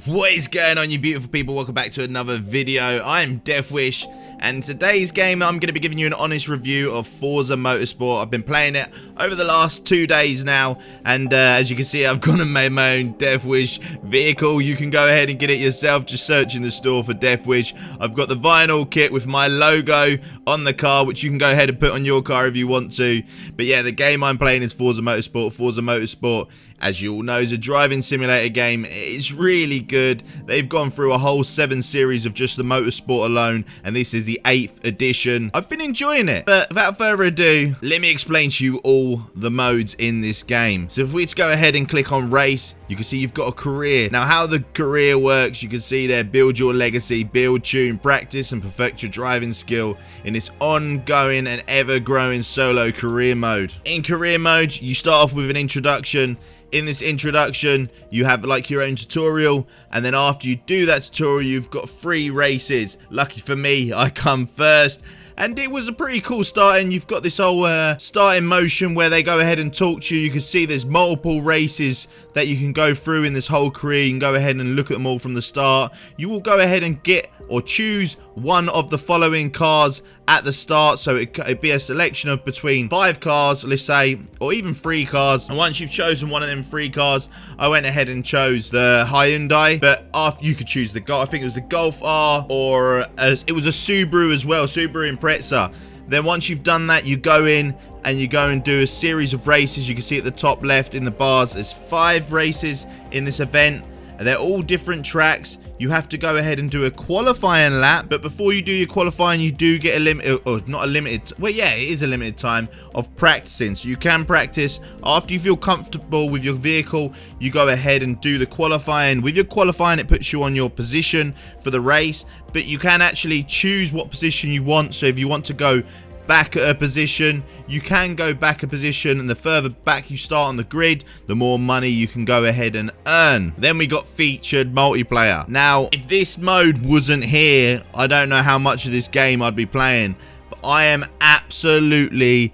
What is going on, you beautiful people? Welcome back to another video. I'm Deathwish, and in today's game I'm going to be giving you an honest review of Forza Motorsport. I've been playing it over the last 2 days now, and as you can see, I've gone and made my own Deathwish vehicle. You can go ahead and get it yourself, just search in the store for Deathwish. I've got the vinyl kit with my logo on the car, which you can go ahead and put on your car if you want to. But yeah, the game I'm playing is Forza Motorsport. Forza Motorsport, as you all know, is a driving simulator game. It's really good. They've gone through a whole 7 series of just the motorsport alone, and this is the 8th edition. I've been enjoying it, but without further ado, let me explain to you all the modes in this game. So if we just go ahead and click on race, you can see you've got a career. Now, how the career works, you can see there: build your legacy, build, tune, practice, and perfect your driving skill in this ongoing and ever-growing solo career mode. In career mode, you start off with an introduction. In this introduction, you have like your own tutorial, and then after you do that tutorial, you've got 3 races. Lucky for me, I come first. And it was a pretty cool start, and you've got this whole starting motion where they go ahead and talk to you. You can see there's multiple races that you can go through in this whole career. You can go ahead and look at them all from the start. You will go ahead and get or choose one of the following cars at the start. So it'd be a selection of between 5 cars, let's say, or even 3 cars. And once you've chosen one of them 3 cars, I went ahead and chose the Hyundai. But after, you could choose the Golf. I think it was the Golf R, or it was a Subaru as well, Subaru Impreza. Then once you've done that, you go in and you go and do a series of races. You can see at the top left in the bars, there's 5 races in this event, and they're all different tracks. You have to go ahead and do a qualifying lap, but before you do your qualifying, you do get a limited, or not a limited, well, yeah, it is a limited time of practicing. So you can practice. After you feel comfortable with your vehicle, you go ahead and do the qualifying. With your qualifying, it puts you on your position for the race, but you can actually choose what position you want. So if you want to go back at a position, you can go back a position, and the further back you start on the grid, the more money you can go ahead and earn. Then we got featured multiplayer. Now, if this mode wasn't here, I don't know how much of this game I'd be playing, but I am absolutely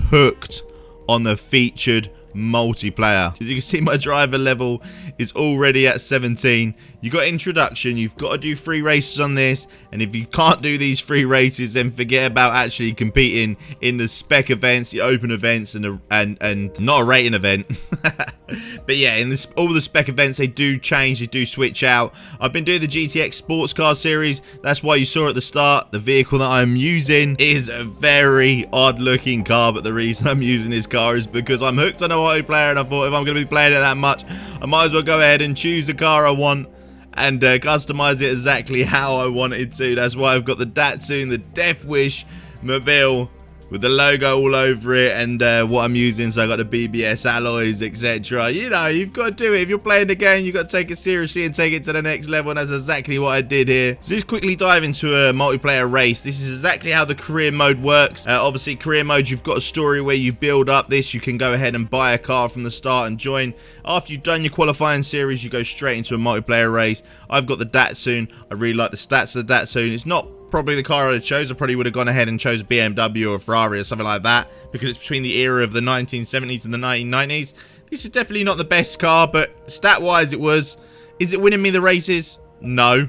hooked on the featured multiplayer. As you can see, my driver level is already at 17. You got introduction, you've got to do 3 races on this, and if you can't do these 3 races, then forget about actually competing in the spec events, the open events, and not a rating event. But yeah, in this, all the spec events, they do change, they do switch out. I've been doing the GTX sports car series. That's why you saw at the start the vehicle that I'm using is a very odd looking car, but the reason I'm using this car is because I'm hooked on a multiplayer, and I thought if I'm going to be playing it that much, I might as well go ahead and choose the car I want and customize it exactly how I want it to. That's why I've got the Datsun, the Deathwish mobile with the logo all over it, and what I'm using. So I got the BBS alloys, etc. You know, you've got to do it. If you're playing the game, you've got to take it seriously and take it to the next level, and that's exactly what I did here. So let's quickly dive into a multiplayer race. This is exactly how the career mode works. Obviously, career mode, you've got a story where you build up this. You can go ahead and buy a car from the start and join. After you've done your qualifying series, you go straight into a multiplayer race. I've got the Datsun. I really like the stats of the Datsun. It's not probably the car I chose. I probably would have gone ahead and chose BMW or a Ferrari or something like that, because it's between the era of the 1970s and the 1990s. This is definitely not the best car, but stat-wise it was. Is it winning me the races? No.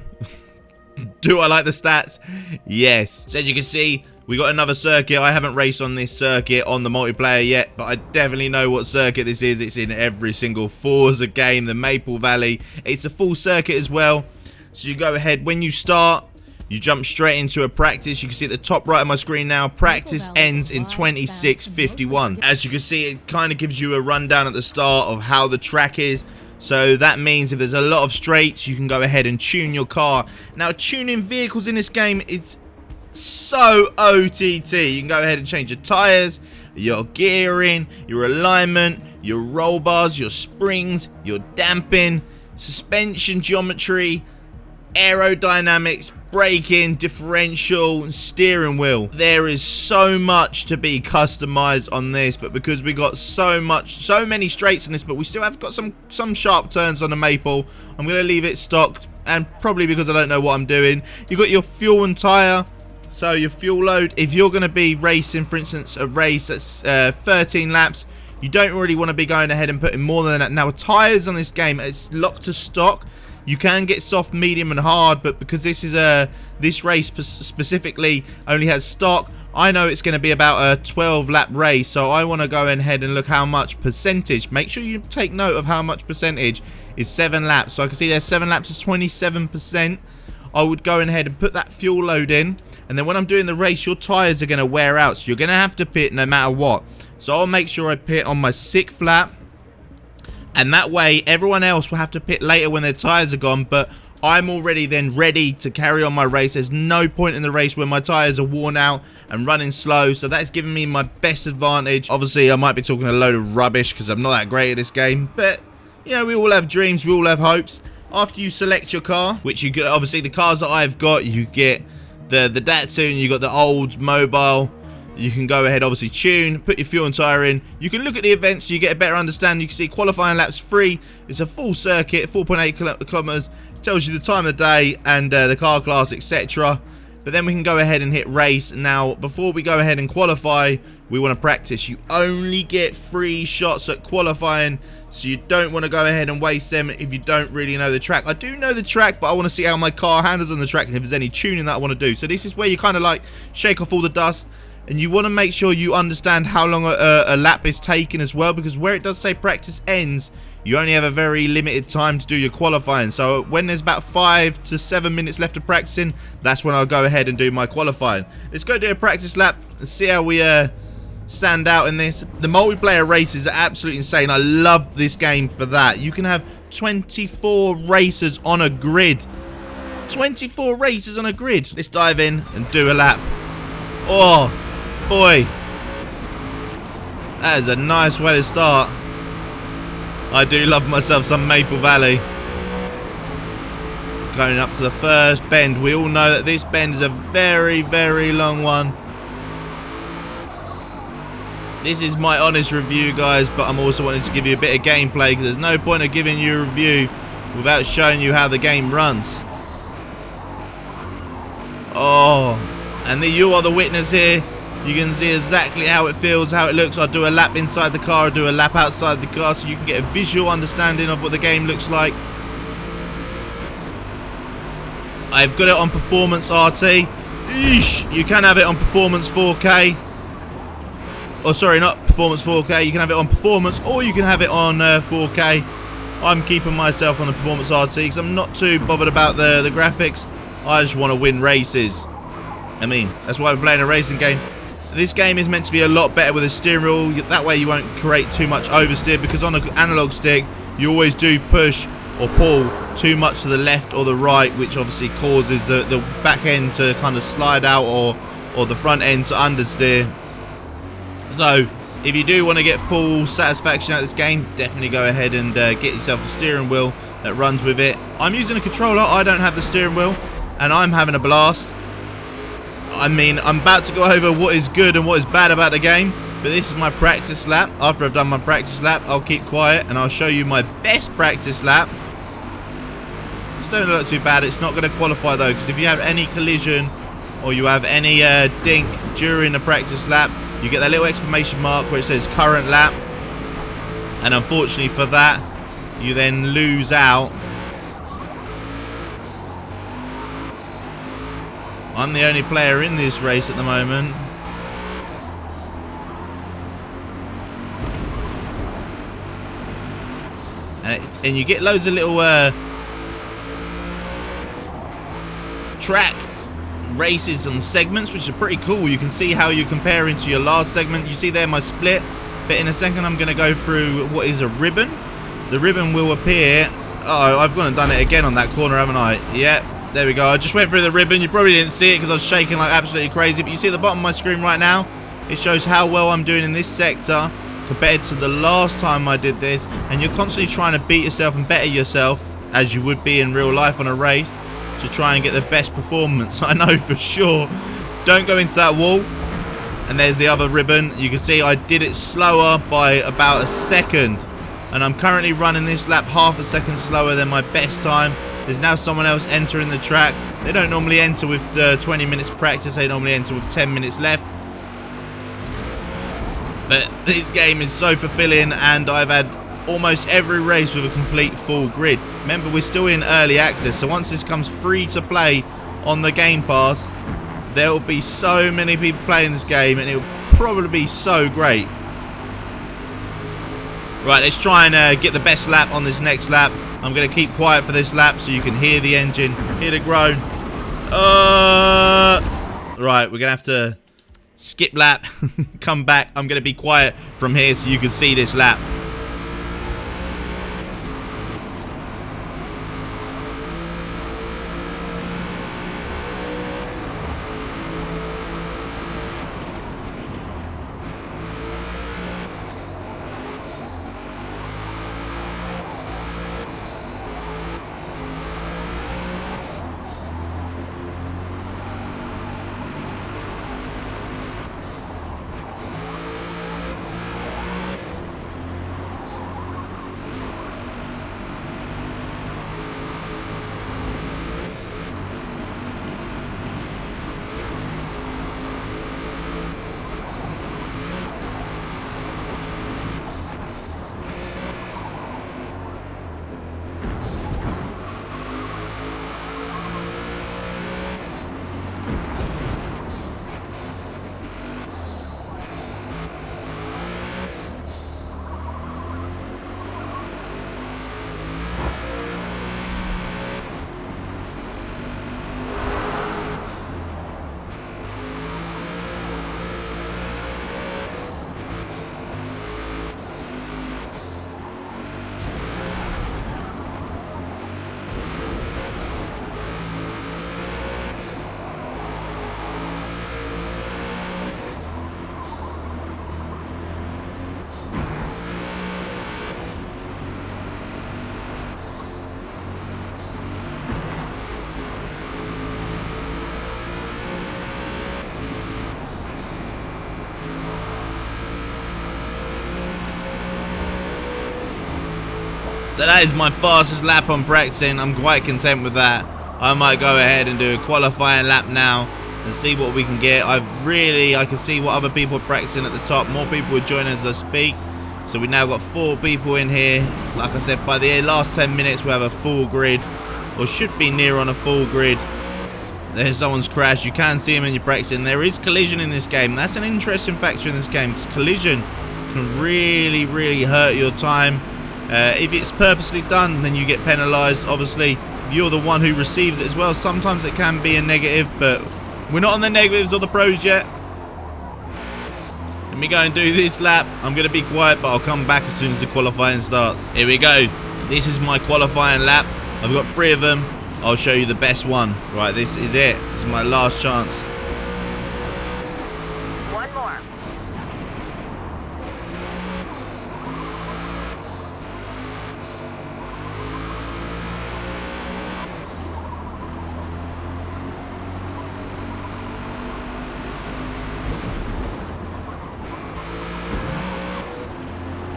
Do I like the stats? Yes. So as you can see, we got another circuit. I haven't raced on this circuit on the multiplayer yet, but I definitely know what circuit this is. It's in every single Forza game, the Maple Valley. It's a full circuit as well. So you go ahead, when you start, you jump straight into a practice. You can see at the top right of my screen now, practice ends in 26:51. As you can see, it kind of gives you a rundown at the start of how the track is. So that means if there's a lot of straights, you can go ahead and tune your car. Now, tuning vehicles in this game is so OTT. You can go ahead and change your tires, your gearing, your alignment, your roll bars, your springs, your damping, suspension geometry, aerodynamics, braking, differential, and steering wheel. There is so much to be customized on this, but because we got so many straights in this, but we still have got some sharp turns on the Maple, I'm going to leave it stocked, and probably because I don't know what I'm doing. You've got your fuel and tire. So your fuel load, if you're going to be racing, for instance, a race that's 13 laps, you don't really want to be going ahead and putting more than that. Now, tires on this game, it's locked to stock. You can get soft, medium and hard, but because this is this race specifically only has stock, I know it's going to be about a 12 lap race, so I want to go ahead and look how much percentage. Make sure you take note of how much percentage is 7 laps. So I can see there's 7 laps is 27%. I would go ahead and put that fuel load in, and then when I'm doing the race, your tires are going to wear out, so you're going to have to pit no matter what. So I'll make sure I pit on my 6th lap, and that way everyone else will have to pit later when their tires are gone, but I'm already then ready to carry on my race. There's no point in the race where my tires are worn out and running slow, so that's giving me my best advantage. Obviously, I might be talking a load of rubbish because I'm not that great at this game, but, you know, we all have dreams, we all have hopes. After you select your car, which you get, obviously the cars that I've got, you get the Datsun, you got the old mobile. You can go ahead, obviously tune, put your fuel and tyre in. You can look at the events so you get a better understanding. You can see qualifying laps free. It's a full circuit, 4.8 kilometers. Tells you the time of day and the car class, etc. But then we can go ahead and hit race. Now, before we go ahead and qualify, we want to practice. You only get 3 shots at qualifying, so you don't want to go ahead and waste them if you don't really know the track. I do know the track, but I want to see how my car handles on the track and if there's any tuning that I want to do. So this is where you kind of like shake off all the dust, and you want to make sure you understand how long a lap is taking as well, because where it does say practice ends, you only have a very limited time to do your qualifying. So when there's about 5 to 7 minutes left of practicing, that's when I'll go ahead and do my qualifying. Let's go do a practice lap and see how we stand out in this. The multiplayer races are absolutely insane. I love this game for that. You can have 24 racers on a grid. 24 racers on a grid. Let's dive in and do a lap. Oh, boy. That is a nice way to start. I do love myself some Maple Valley. Going up to the first bend. We all know that this bend is a very, very long one. This is my honest review, guys, but I'm also wanting to give you a bit of gameplay, because there's no point of giving you a review without showing you how the game runs. Oh, and you are the witness here. You can see exactly how it feels, how it looks. I'll do a lap inside the car, I'll do a lap outside the car, so you can get a visual understanding of what the game looks like. I've got it on Performance RT. Eesh, you can have it on Performance 4K. Oh, sorry, not Performance 4K. You can have it on Performance, or you can have it on 4K. I'm keeping myself on the Performance RT because I'm not too bothered about the graphics. I just want to win races. I mean, that's why we're playing a racing game. This game is meant to be a lot better with a steering wheel. That way you won't create too much oversteer, because on an analog stick, you always do push or pull too much to the left or the right, which obviously causes the back end to kind of slide out, or the front end to understeer. So, if you do want to get full satisfaction out of this game, definitely go ahead and get yourself a steering wheel that runs with it. I'm using a controller. I don't have the steering wheel, and I'm having a blast. I mean, I'm about to go over what is good and what is bad about the game, but this is my practice lap. After I've done my practice lap, I'll keep quiet and I'll show you my best practice lap. This don't look too bad. It's not going to qualify though, because if you have any collision or you have any dink during the practice lap, you get that little exclamation mark where it says current lap, and unfortunately for that, you then lose out. I'm the only player in this race at the moment. And you get loads of little track races on segments, which are pretty cool. You can see how you're comparing to your last segment. You see there my split, but in a second I'm going to go through what is a ribbon. The ribbon will appear. Oh, I've gone and done it again on that corner, haven't I? Yeah. There we go. I just went through the ribbon. You probably didn't see it because I was shaking like absolutely crazy. But you see at the bottom of my screen right now, it shows how well I'm doing in this sector compared to the last time I did this. And you're constantly trying to beat yourself and better yourself, as you would be in real life on a race, to try and get the best performance. I know for sure. Don't go into that wall. And there's the other ribbon. You can see I did it slower by about a second. And I'm currently running this lap half a second slower than my best time. There's now someone else entering the track. They don't normally enter with 20 minutes practice. They normally enter with 10 minutes left. But this game is so fulfilling, and I've had almost every race with a complete full grid. Remember, we're still in early access, so once this comes free to play on the Game Pass, there will be so many people playing this game, and it will probably be so great. Right, let's try and get the best lap on this next lap. I'm going to keep quiet for this lap so you can hear the engine, hear the groan. Right, we're going to have to skip lap, come back. I'm going to be quiet from here so you can see this lap. So that is my fastest lap on practicing. I'm quite content with that. I might go ahead and do a qualifying lap now and see what we can get. I can see what other people are practicing at the top. More people will join as I speak. So we now got 4 people in here. Like I said, by the last 10 minutes we'll have a full grid, or should be near on a full grid. There's someone's crashed. You can see them in your practicing. There is collision in this game. That's an interesting factor in this game, because collision can really, really hurt your time. If it's purposely done, then you get penalised. Obviously, if you're the one who receives it as well, sometimes it can be a negative, but we're not on the negatives or the pros yet. Let me go and do this lap. I'm going to be quiet, but I'll come back as soon as the qualifying starts. Here we go. This is my qualifying lap. I've got 3 of them. I'll show you the best one. Right, this is it. This is my last chance. One more.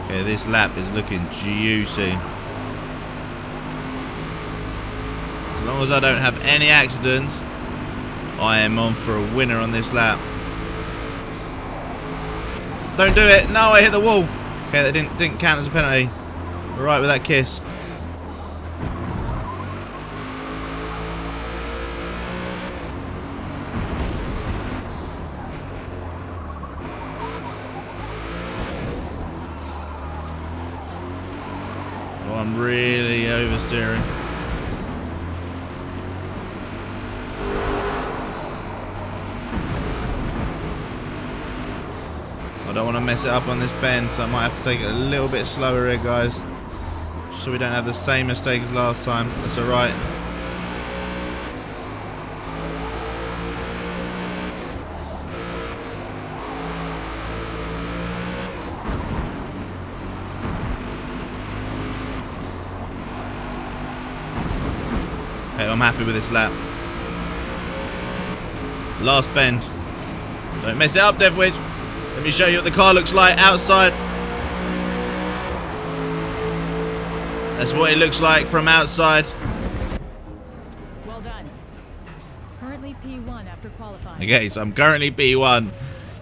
Okay, this lap is looking juicy. As long as I don't have any accidents, I am on for a winner on this lap. Don't do it. No, I hit the wall. Okay, that didn't count as a penalty. We're right with that kiss. Oh, I'm really oversteering. I don't want to mess it up on this bend, so I might have to take it a little bit slower here, guys, just so we don't have the same mistake as last time. That's alright. Okay, I'm happy with this lap. Last bend. Don't mess it up, Devwitch. Let me show you what the car looks like outside. That's what it looks like from outside. Well done. Currently P1 after qualifying. Okay, so I'm currently P1.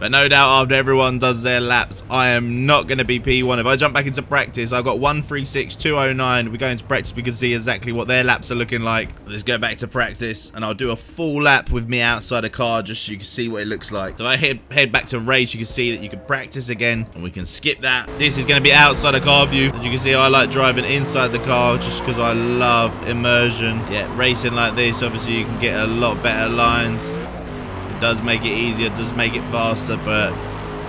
But no doubt after everyone does their laps, I am not going to be P1. If I jump back into practice, I've got 1:36.209. We go into practice, we can see exactly what their laps are looking like. Let's go back to practice, and I'll do a full lap with me outside a car just so you can see what it looks like. So I head back to race. You can see that you can practice again, and we can skip that. This is going to be outside a car view. As you can see, I like driving inside the car just because I love immersion. Yeah, racing like this, obviously you can get a lot better lines. Does make it easier, does make it faster, but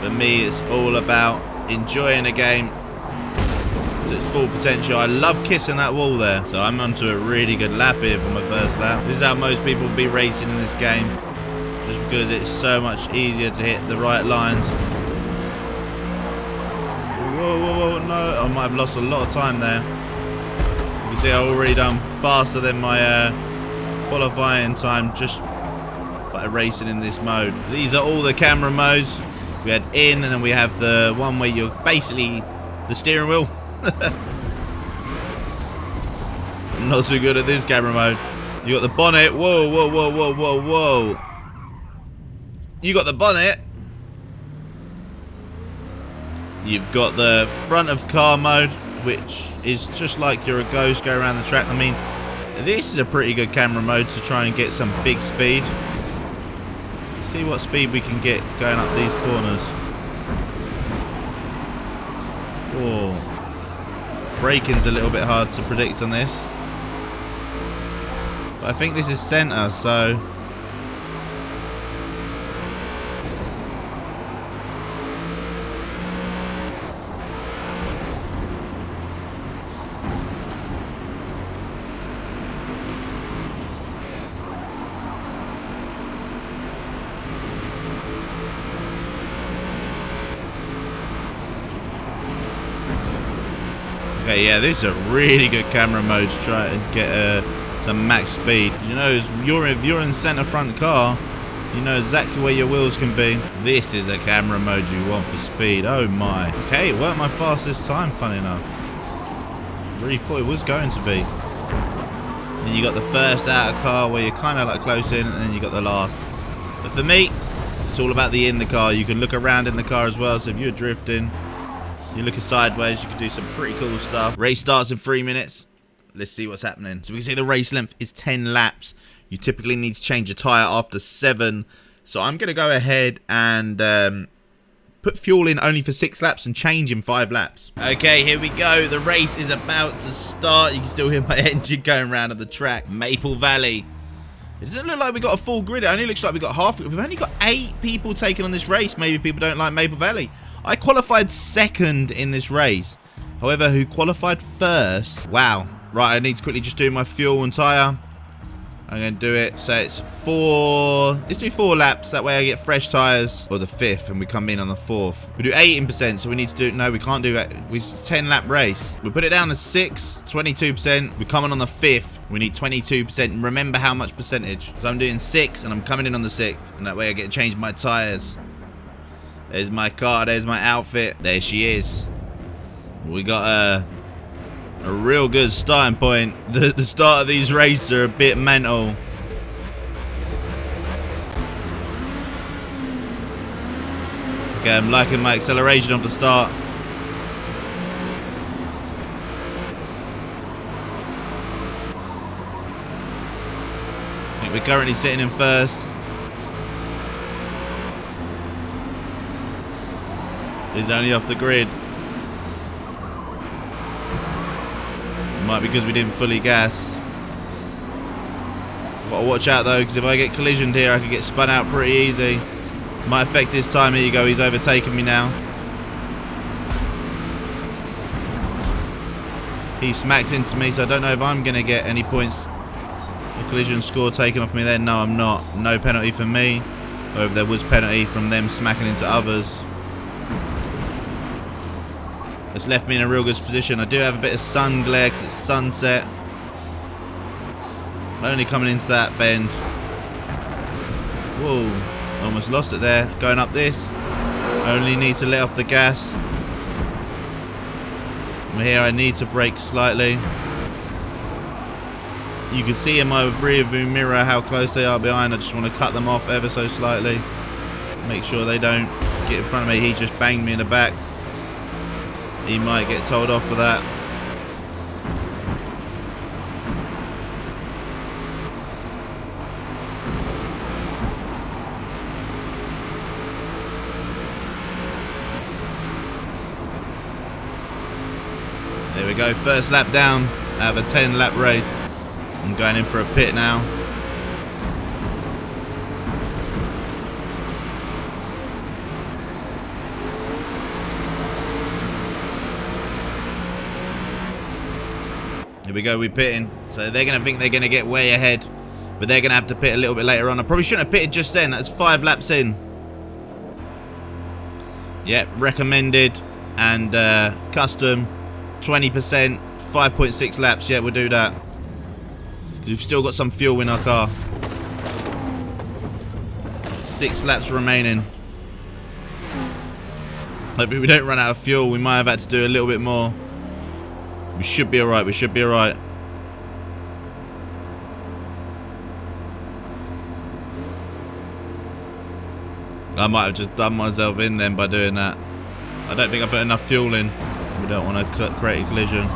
for me it's all about enjoying a game to its full potential. I love kissing that wall there, so I'm onto a really good lap here for my first lap. This is how most people will be racing in this game, just because it's so much easier to hit the right lines. Whoa, whoa, whoa, no, I might have lost a lot of time there. You can see I've already done faster than my qualifying time just by racing in this mode. These are all the camera modes. We had in, and then we have the one where you're basically the steering wheel. I'm not too good at this camera mode. You got the bonnet. Whoa, whoa, whoa, whoa, whoa, whoa. You got the bonnet. You've got the front of car mode, which is just like you're a ghost, go around the track. I mean, this is a pretty good camera mode to try and get some big speed. See what speed we can get going up these corners. Oh, braking's a little bit hard to predict on this, but I think this is center, so okay, yeah, this is a really good camera mode to try and get some max speed. You know, if you're in center front car, you know exactly where your wheels can be. This is a camera mode you want for speed. Oh my. Okay, it weren't my fastest time, funny enough. Really thought it was going to be. And you got the first outer car where you're kind of like close in, and then you got the last. But for me, it's all about the in the car. You can look around in the car as well, so if you're drifting, you're looking sideways, you can do some pretty cool stuff. Race starts in 3 minutes. Let's see what's happening. So we can see the race length is 10 laps. You typically need to change a tyre after 7. So I'm going to go ahead and put fuel in only for 6 laps and change in 5 laps. Okay, here we go. The race is about to start. You can still hear my engine going around on the track. Maple Valley. It doesn't look like we got a full grid. It only looks like we got half. We've only got 8 people taking on this race. Maybe people don't like Maple Valley. I qualified second in this race. However, who qualified first? Wow. Right, I need to quickly just do my fuel and tyre. I'm going to do it. So it's 4. Let's do 4 laps. That way I get fresh tyres. Or the 5th, and we come in on the 4th. We do 18%, so we need to do... No, we can't do that. It's a 10-lap race. We put it down to 6, 22%. We're coming on the 5th. We need 22%. Remember how much percentage. So I'm doing 6, and I'm coming in on the 6th. And that way I get to change my tyres. There's my car. There's my outfit. There she is. We got a real good starting point. The start of these races are a bit mental. Okay, I'm liking my acceleration off the start. I think we're currently sitting in first. He's only off the grid. Might be because we didn't fully gas. Gotta watch out though, because if I get collisioned here, I could get spun out pretty easy. Might affect his time. Here you go, he's overtaken me now. He smacked into me, so I don't know if I'm going to get any points. The collision score taken off me then. No, I'm not. No penalty for me. Or if there was penalty from them smacking into others. It's left me in a real good position. I do have a bit of sun glare because it's sunset. Only coming into that bend. Whoa. Almost lost it there. Going up this. Only need to let off the gas. From here I need to brake slightly. You can see in my rear view mirror how close they are behind. I just want to cut them off ever so slightly. Make sure they don't get in front of me. He just banged me in the back. He might get told off for that. There we go, first lap down out of a 10 lap race. I'm going in for a pit now. Here we go, we're pitting. So they're going to think they're going to get way ahead. But they're going to have to pit a little bit later on. I probably shouldn't have pitted just then. That's 5 laps in. Yep, recommended and custom. 20%, 5.6 laps. Yeah, we'll do that. We've still got some fuel in our car. 6 laps remaining. Hopefully we don't run out of fuel. We might have had to do a little bit more. We should be alright. We should be alright. I might have just done myself in then by doing that. I don't think I put enough fuel in. We don't want to create a collision.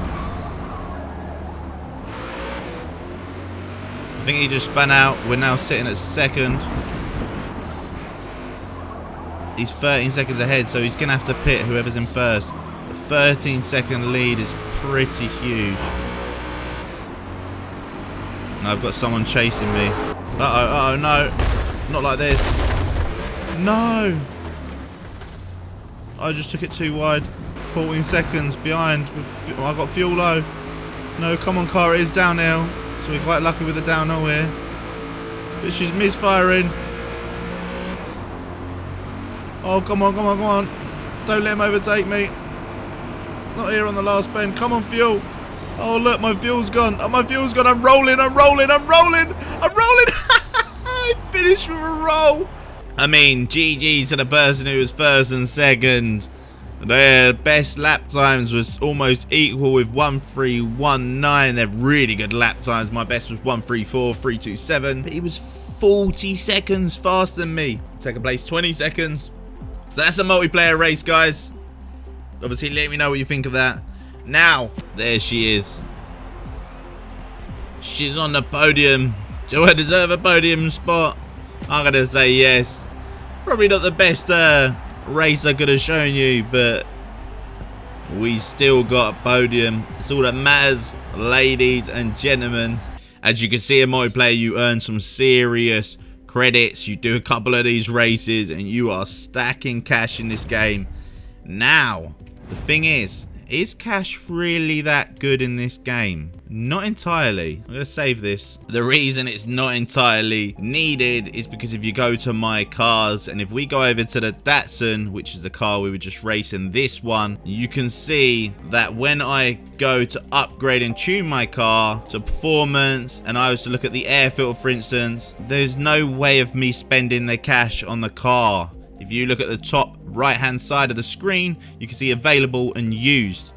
I think he just spun out. We're now sitting at second. He's 13 seconds ahead, so he's going to have to pit whoever's in first. The 13-second lead is pretty huge. And I've got someone chasing me. Uh-oh, no. Not like this. No! I just took it too wide. 14 seconds behind. I got fuel low. No, come on, car. It is downhill. So we're quite lucky with the downhill here. But she's misfiring. Oh, come on, come on, come on. Don't let him overtake me. Not here on the last bend. Come on, fuel. Oh, look, my fuel's gone. Oh, my fuel's gone. I'm rolling, I'm rolling, I'm rolling. I'm rolling. I finished with a roll. I mean, GG's to the person who was first and second. Their best lap times was almost equal with 1:3.19. They're really good lap times. My best was 1:34.327. But he was 40 seconds faster than me. Second place, 20 seconds. So that's a multiplayer race, guys. Obviously, let me know what you think of that. Now, there she is. She's on the podium. Do I deserve a podium spot? I'm going to say yes. Probably not the best race I could have shown you, but we still got a podium. It's all that matters, ladies and gentlemen. As you can see in multiplayer, you earn some serious credits. You do a couple of these races and you are stacking cash in this game. Now, the thing is cash really that good in this game? Not entirely. I'm going to save this. The reason it's not entirely needed is because if you go to my cars, and if we go over to the Datsun, which is the car we were just racing, this one, you can see that when I go to upgrade and tune my car to performance, and I was to look at the air filter, for instance, there's no way of me spending the cash on the car. If you look at the top right hand side of the screen, you can see available and used.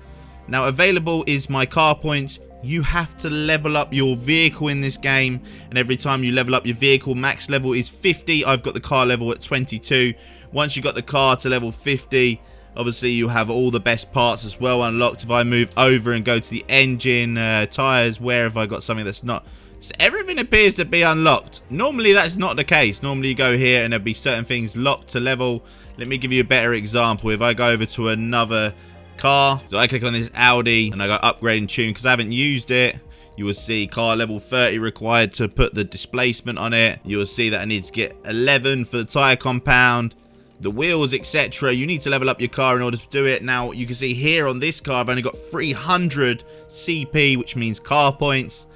Now, available is my car points. You have to level up your vehicle in this game, and every time you level up your vehicle, max level is 50. I've got the car level at 22. Once you got the car to level 50, obviously you have all the best parts as well unlocked. If I move over and go to the engine, tires, where have I got something that's not? So everything appears to be unlocked. Normally that's not the case. Normally you go here and there'll be certain things locked to level. Let me give you a better example. If I go over to another car, so I click on this Audi and I go upgrade and tune because I haven't used it, you will see car level 30 required to put the displacement on it. You will see that I need to get 11 for the tire compound, the wheels, etc. You need to level up your car in order to do it. Now you can see here on this car I've only got 300 CP, which means car points.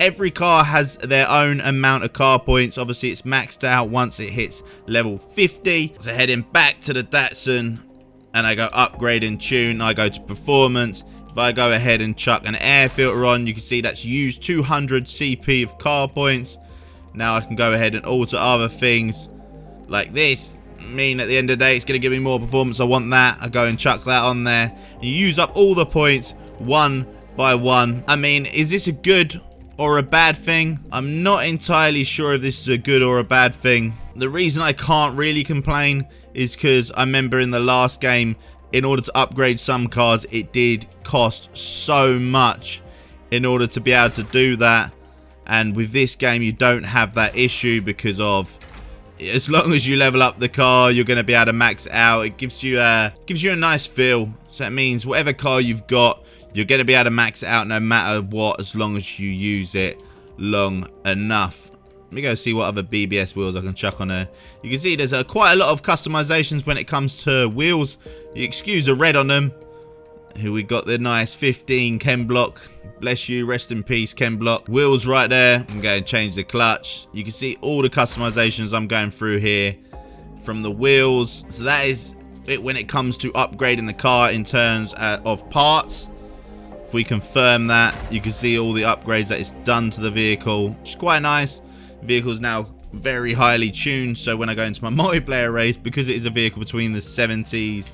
Every car has their own amount of car points. Obviously it's maxed out once it hits level 50. So heading back to the Datsun and I go upgrade and tune, I go to performance. If I go ahead and chuck an air filter on, you can see that's used 200 CP of car points. Now I can go ahead and alter other things like this. Mean at the end of the day it's going to give me more performance. I want that. I go and chuck that on there. You use up all the points one by one. I mean, is this a good or a bad thing. I'm not entirely sure if this is a good or a bad thing. The reason I can't really complain is because I remember in the last game, in order to upgrade some cars, it did cost so much in order to be able to do that. And with this game, you don't have that issue because of, as long as you level up the car, you're going to be able to max it out. It gives you a nice feel. So it means whatever car you've got, you're going to be able to max it out no matter what, as long as you use it long enough. Let me go see what other BBS wheels I can chuck on there. You can see there's quite a lot of customizations when it comes to wheels. You excuse the red on them. Here we got the nice 15 Ken block. Bless you, rest in peace Ken block. Wheels right there. I'm going to change the clutch. You can see all the customizations I'm going through here from the wheels. So that is it when it comes to upgrading the car in terms of parts. If we confirm that, you can see all the upgrades that it's done to the vehicle, which is quite nice. The vehicle's now very highly tuned, so when I go into my multiplayer race, because it is a vehicle between the 70s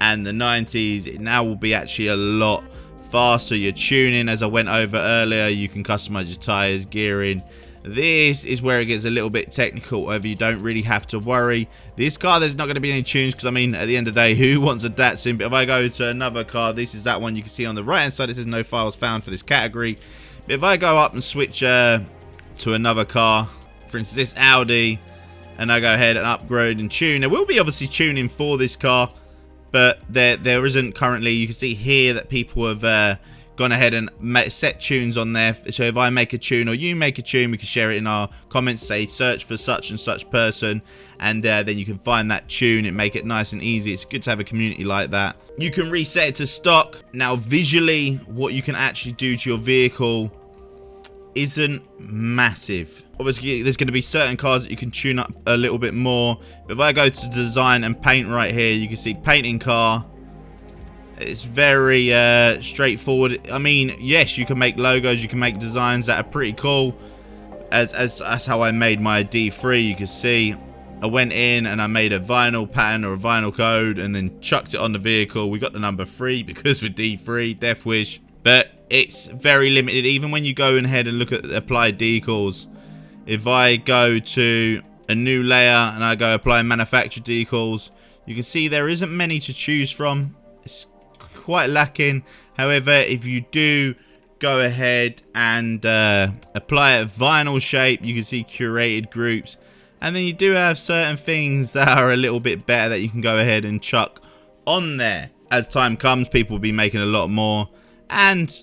and the 90s, it now will be actually a lot faster. Your tuning, as I went over earlier, you can customize your tires, gearing. This is where it gets a little bit technical. However, you don't really have to worry. This car, there's not going to be any tunes, because I mean, at the end of the day, who wants a Datsun? But if I go to another car, this is that one. You can see on the right hand side, it says no files found for this category. But if I go up and switch to another car, for instance this Audi, and I go ahead and upgrade and tune, there will be obviously tuning for this car, but there isn't currently. You can see here that people have gone ahead and set tunes on there. So if I make a tune or you make a tune, we can share it in our comments, say search for such and such person, and then you can find that tune and make it nice and easy. It's good to have a community like that. You can reset it to stock. Now visually, what you can actually do to your vehicle isn't massive. Obviously there's going to be certain cars that you can tune up a little bit more. If I go to design and paint right here, you can see painting car. It's very straightforward. I mean, yes, you can make logos, you can make designs that are pretty cool. As how I made my D3. You can see I went in and I made a vinyl pattern or a vinyl code and then chucked it on the vehicle. We got the number 3 because we're D3, Death Wish. But it's very limited. Even when you go ahead and look at applied decals, if I go to a new layer and I go apply manufactured decals, you can see there isn't many to choose from. It's quite lacking. However, if you do go ahead and apply a vinyl shape, you can see curated groups, and then you do have certain things that are a little bit better that you can go ahead and chuck on there. As time comes, people will be making a lot more, and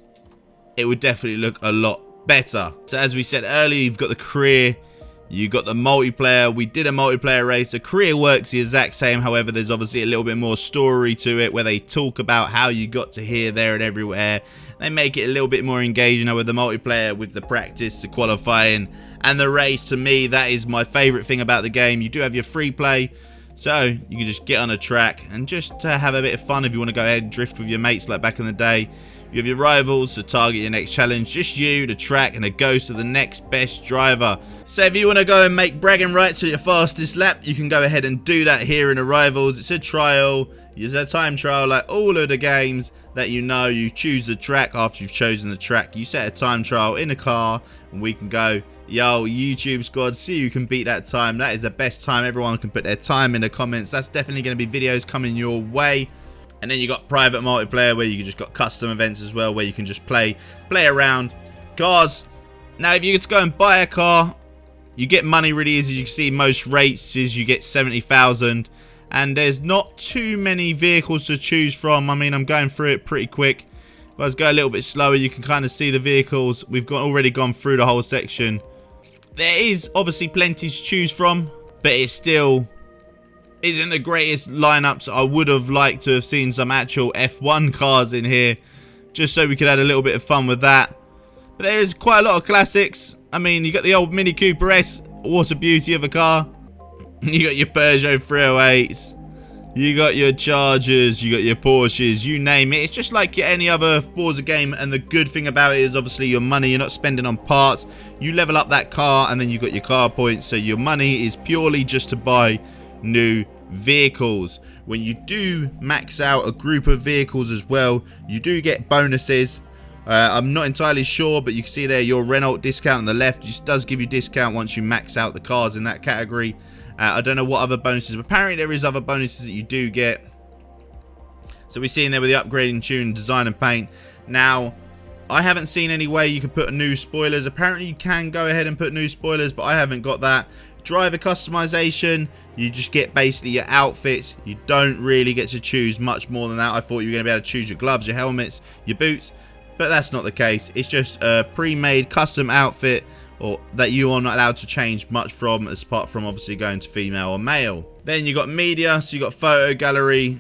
it would definitely look a lot better. So as we said earlier, you've got the career, you got the multiplayer. We did a multiplayer race. The career works the exact same. However, there's obviously a little bit more story to it, where they talk about how you got to here, there, and everywhere. They make it a little bit more engaging. With the multiplayer, with the practice, the qualifying, and the race, to me, that is my favorite thing about the game. You do have your free play, so you can just get on a track and just have a bit of fun if you want to go ahead and drift with your mates like back in the day. You have your rivals to target your next challenge, just you, the track, and it goes to the next best driver. So if you want to go and make bragging rights for your fastest lap, you can go ahead and do that here in the rivals. It's a trial, it's a time trial like all of the games that you know. You choose the track. After you've chosen the track, you set a time trial in a car, and we can go, yo, YouTube squad, see who can beat that time. That is the best time. Everyone can put their time in the comments. That's definitely going to be videos coming your way. And then you got private multiplayer, where you just got custom events as well, where you can just play around cars. Now, if you get to go and buy a car, you get money really easy. You can see most races you get 70,000, and there's not too many vehicles to choose from. I mean, I'm going through it pretty quick. If I go a little bit slower, you can kind of see the vehicles. We've already gone through the whole section. There is obviously plenty to choose from, but it's still isn't the greatest lineups. I would have liked to have seen some actual F1 cars in here, just so we could have a little bit of fun with that. But there is quite a lot of classics. I mean, you got the old Mini Cooper S, what a beauty of a car. You got your Peugeot 308s, you got your Chargers, you got your Porsches, you name it. It's just like any other Forza game, and the good thing about it is obviously your money, you're not spending on parts. You level up that car, and then you got your car points, so your money is purely just to buy new vehicles. When you do max out a group of vehicles as well, you do get bonuses. I'm not entirely sure, but you can see there your Renault discount on the left just does give you discount once you max out the cars in that category. I don't know what other bonuses, but apparently there is other bonuses that you do get. So we're seeing there with the upgrading tune, design and paint. Now, I haven't seen any way you can put new spoilers. Apparently you can go ahead and put new spoilers, but I haven't got that. Driver customization, you just get basically your outfits. You don't really get to choose much more than that. I thought you were going to be able to choose your gloves, your helmets, your boots, but that's not the case. It's just a pre-made custom outfit, or that you are not allowed to change much from, apart from obviously going to female or male. Then you got media, so you got photo gallery,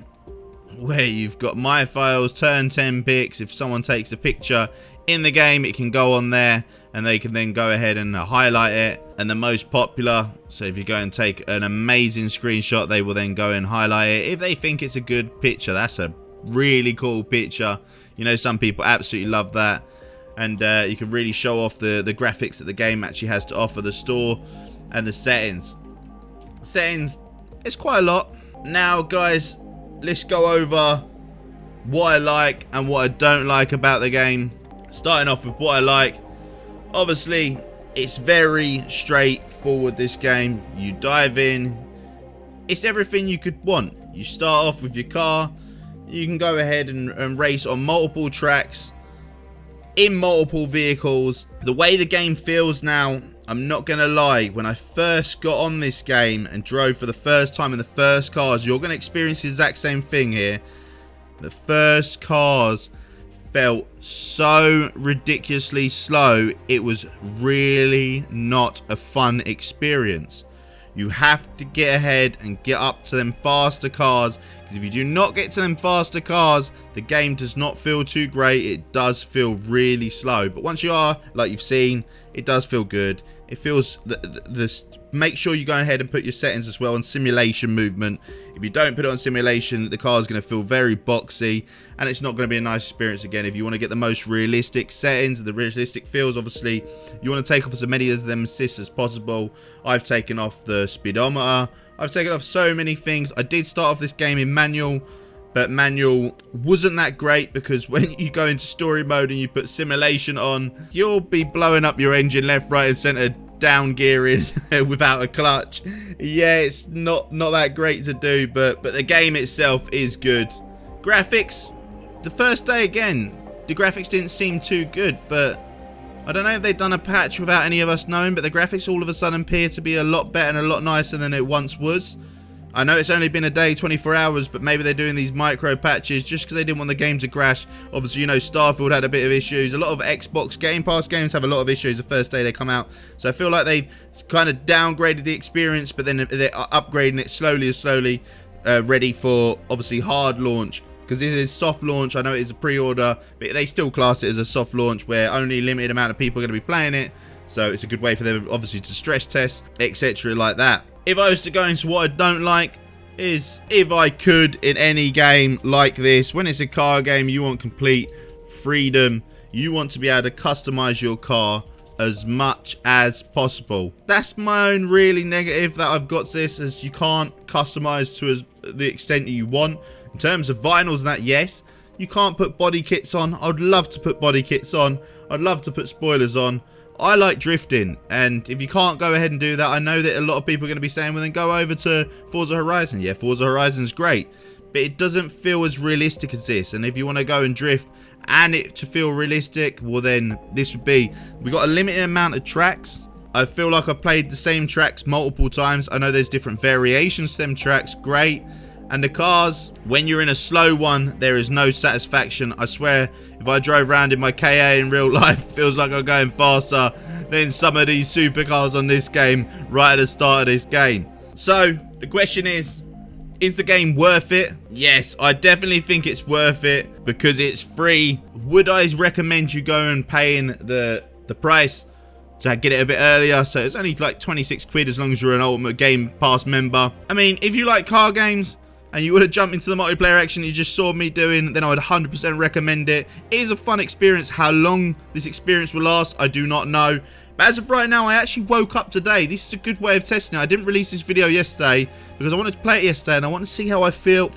where you've got my files, turn 10 pics. If someone takes a picture in the game, it can go on there and they can then go ahead and highlight it. And the most popular, so if you go and take an amazing screenshot, they will then go and highlight it if they think it's a good picture. That's a really cool picture. You know, some people absolutely love that. And you can really show off the graphics that the game actually has to offer, the store and the settings. Settings, it's quite a lot. Now guys, let's go over what I like and what I don't like about the game. Starting off with what I like. Obviously, it's very straightforward, this game. You dive in. It's everything you could want. You start off with your car. You can go ahead and race on multiple tracks, in multiple vehicles. The way the game feels now, I'm not gonna lie, when I first got on this game and drove for the first time in the first cars, you're gonna experience the exact same thing here. The first cars felt so ridiculously slow, it was really not a fun experience. You have to get ahead and get up to them faster cars, because if you do not get to them faster cars, the game does not feel too great. It does feel really slow, but once you are, like you've seen, it does feel good. It feels make sure you go ahead and put your settings as well on simulation movement. If you don't put it on simulation, the car is going to feel very boxy, and it's not going to be a nice experience again. If you want to get the most realistic settings, the realistic feels, obviously you want to take off as many of them assists as possible. I've taken off the speedometer. I've taken off so many things. I did start off this game in manual, but manual wasn't that great, because when you go into story mode and you put simulation on, you'll be blowing up your engine left, right and center, down gearing without a clutch. Yeah, it's not that great to do, but the game itself is good. Graphics, the first day again, the graphics didn't seem too good, but I don't know if they've done a patch without any of us knowing, but the graphics all of a sudden appear to be a lot better and a lot nicer than it once was. I know it's only been a day, 24 hours, but maybe they're doing these micro patches just because they didn't want the game to crash. Obviously, you know, Starfield had a bit of issues. A lot of Xbox Game Pass games have a lot of issues the first day they come out. So I feel like they've kind of downgraded the experience, but then they're upgrading it slowly, ready for, obviously, hard launch. Because this is soft launch. I know it is a pre-order, but they still class it as a soft launch where only a limited amount of people are going to be playing it. So it's a good way for them, obviously, to stress test, etc. like that. If I was to go into what I don't like, is if I could in any game like this, when it's a car game, you want complete freedom. You want to be able to customize your car as much as possible. That's my own really negative that I've got to this, as you can't customize to the extent that you want. In terms of vinyls and that, yes, you can't put body kits on. I'd love to put body kits on. I'd love to put spoilers on. I like drifting, and if you can't go ahead and do that, I know that a lot of people are going to be saying, well, then go over to Forza Horizon. Yeah, Forza Horizon's great, but it doesn't feel as realistic as this. And if you want to go and drift and it to feel realistic, well, then this would be, we got a limited amount of tracks. I feel like I've played the same tracks multiple times. I know there's different variations to them tracks, great. And the cars, when you're in a slow one, there is no satisfaction. I swear, if I drove around in my KA in real life, it feels like I'm going faster than some of these supercars on this game right at the start of this game. So, the question is the game worth it? Yes, I definitely think it's worth it because it's free. Would I recommend you go and paying the price to get it a bit earlier? So it's only like 26 quid as long as you're an Ultimate Game Pass member. I mean, if you like car games, and you would have jumped into the multiplayer action you just saw me doing, then I would 100% recommend it. It is a fun experience. How long this experience will last, I do not know. But as of right now, I actually woke up today. This is a good way of testing it. I didn't release this video yesterday because I wanted to play it yesterday and I wanted to see how I felt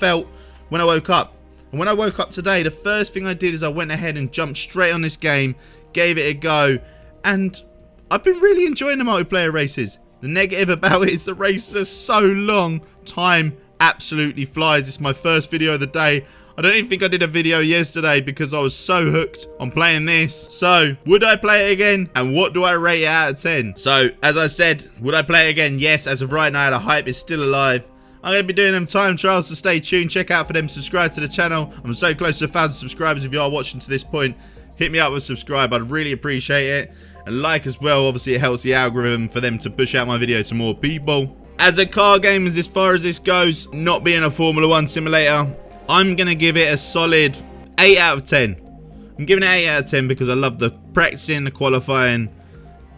when I woke up. And when I woke up today, the first thing I did is I went ahead and jumped straight on this game, gave it a go, and I've been really enjoying the multiplayer races. The negative about it is the races are so long. Time absolutely flies. It's my first video of the day. I don't even think I did a video yesterday because I was so hooked on playing this. So, would I play it again? And what do I rate it out of 10? So, as I said, would I play it again? Yes, as of right now, the hype is still alive. I'm going to be doing them time trials, so stay tuned. Check out for them. Subscribe to the channel. I'm so close to 1,000 subscribers. If you are watching to this point, hit me up with subscribe. I'd really appreciate it. And like as well. Obviously, it helps the algorithm for them to push out my video to more people. As a car game, as far as this goes, not being a Formula 1 simulator, I'm going to give it a solid 8 out of 10. I'm giving it 8 out of 10 because I love the practicing, the qualifying,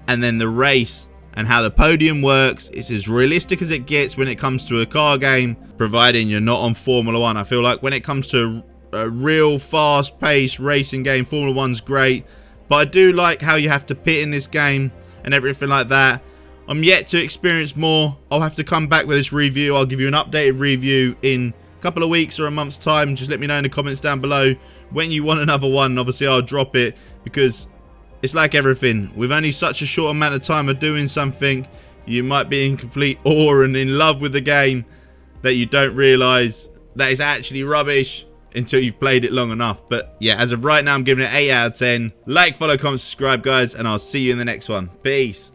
and then the race. And how the podium works. It's as realistic as it gets when it comes to a car game, providing you're not on Formula 1. I feel like when it comes to a real fast-paced racing game, Formula 1's great. But I do like how you have to pit in this game and everything like that. I'm yet to experience more. I'll have to come back with this review. I'll give you an updated review in a couple of weeks or a month's time. Just let me know in the comments down below when you want another one. Obviously, I'll drop it because it's like everything. With only such a short amount of time of doing something, you might be in complete awe and in love with the game that you don't realise that it's actually rubbish until you've played it long enough. But yeah, as of right now, I'm giving it 8 out of 10. Like, follow, comment, subscribe, guys, and I'll see you in the next one. Peace.